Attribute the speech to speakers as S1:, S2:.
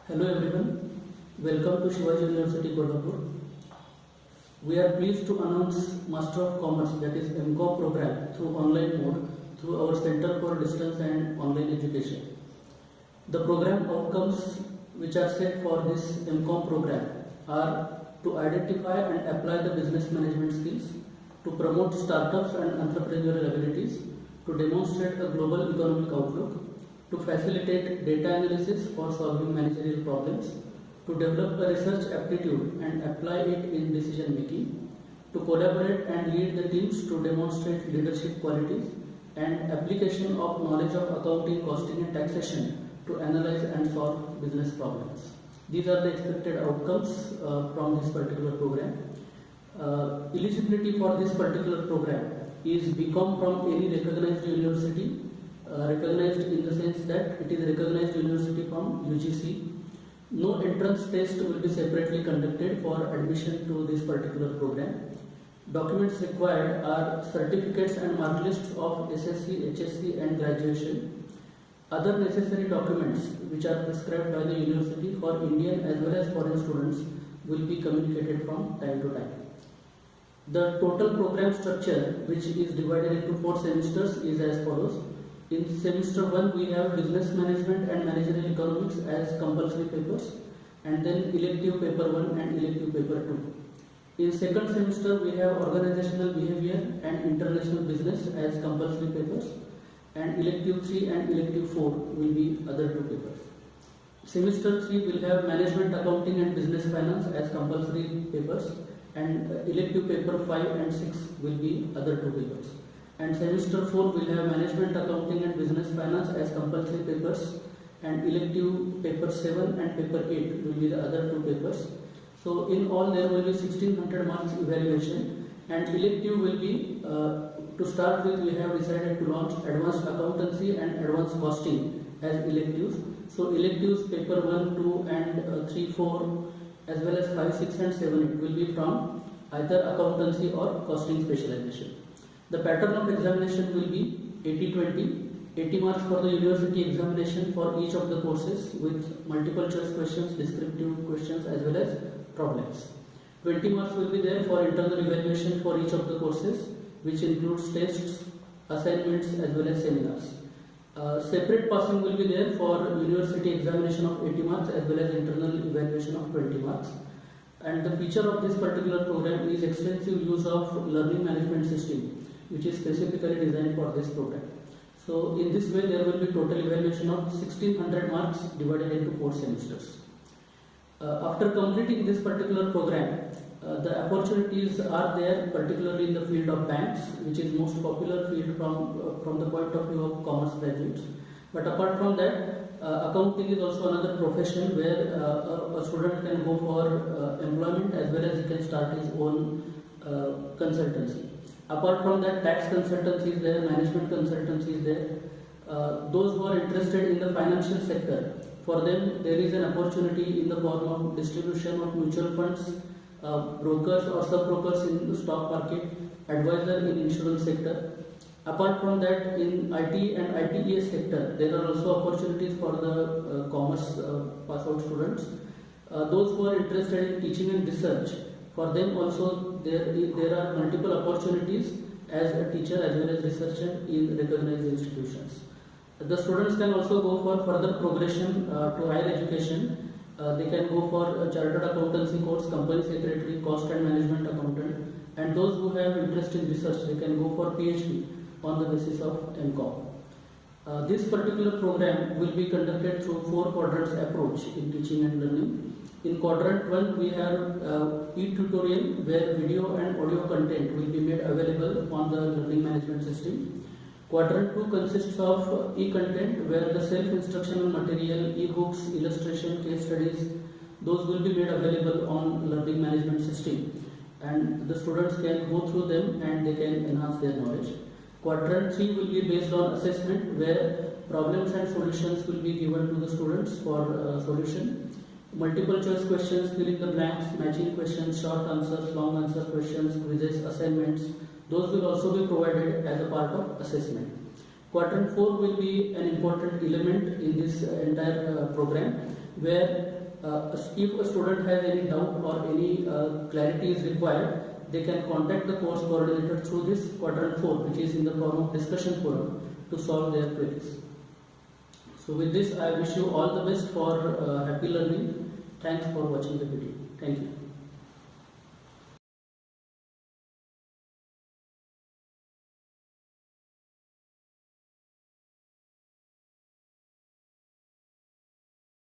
S1: Hello everyone, welcome to Shivaji University Kolhapur. We are pleased to announce Master of Commerce, that is MCOM program through online mode through our Center for Distance and Online Education. The program outcomes which are set for this MCOM program are to identify and apply the business management skills, to promote startups and entrepreneurial abilities, to demonstrate a global economic outlook, to facilitate data analysis for solving managerial problems, to develop a research aptitude and apply it in decision making, to collaborate and lead the teams to demonstrate leadership qualities, and application of knowledge of accounting, costing and taxation to analyze and solve business problems. These are the expected outcomes from this particular program. Eligibility for this particular program is BCom from any recognized university, recognized in the sense that it is recognized university from UGC. No entrance test will be separately conducted for admission to this particular program. Documents required are certificates and mark lists of SSC, HSC and graduation. Other necessary documents which are prescribed by the university for Indian as well as foreign students will be communicated from time to time. The total program structure, which is divided into 4 semesters, is as follows. In semester 1 we have business management and managerial economics as compulsory papers, and then elective paper 1 and elective paper 2. In second semester we have organizational behavior and international business as compulsory papers, and elective 3 and elective 4 will be other 2 papers. Semester 3 will have management, accounting and business finance as compulsory papers, and elective paper 5 and 6 will be other 2 papers. And semester 4 will have management, accounting and business finance as compulsory papers, and elective paper 7 and paper 8 will be the other 2 papers. So in all there will be 1600 marks evaluation, and elective will be, to start with we have decided to launch advanced accountancy and advanced costing as electives. So electives paper 1, 2 and 3, 4 as well as 5, 6 and 7 it will be from either accountancy or costing specialization. The pattern of examination will be 80-20, 80 marks for the university examination for each of the courses with multiple choice questions, descriptive questions as well as problems. 20 marks will be there for internal evaluation for each of the courses, which includes tests, assignments as well as seminars. Separate passing will be there for university examination of 80 marks as well as internal evaluation of 20 marks. And the feature of this particular program is extensive use of learning management system, which is specifically designed for this program. So in this way there will be total evaluation of 1600 marks divided into 4 semesters. After completing this particular program, the opportunities are there particularly in the field of banks, which is most popular field from the point of view of commerce graduates. But apart from that, accounting is also another profession where a student can go for employment as well as he can start his own consultancy. Apart from that, tax consultancy is there, management consultancy is there. Those who are interested in the financial sector, for them there is an opportunity in the form of distribution of mutual funds, brokers or sub-brokers in the stock market, advisor in insurance sector. Apart from that, in IT and ITES sector, there are also opportunities for the commerce pass out students. Those who are interested in teaching and research, for them also there are multiple opportunities as a teacher as well as researcher in recognized institutions. The students can also go for further progression to higher education. They can go for a chartered accountancy course, company secretary, cost and management accountant, and those who have interest in research, they can go for PhD on the basis of MCOM. This particular program will be conducted through 4 quadrants approach in teaching and learning. In quadrant 1 we have e-tutorial where video and audio content will be made available on the learning management system. Quadrant 2 consists of e-content where the self-instructional material, e-books, illustration, case studies, those will be made available on learning management system, and the students can go through them and they can enhance their knowledge. Quadrant 3 will be based on assessment where problems and solutions will be given to the students for solution. Multiple choice questions, filling the blanks, matching questions, short answers, long answer questions, quizzes, assignments, those will also be provided as a part of assessment. Quadrant 4 will be an important element in this entire program where if a student has any doubt or any clarity is required, they can contact the course coordinator through this quadrant 4, which is in the form of discussion forum, to solve their queries. So with this, I wish you all the best for happy learning. Thanks for watching the video. Thank you.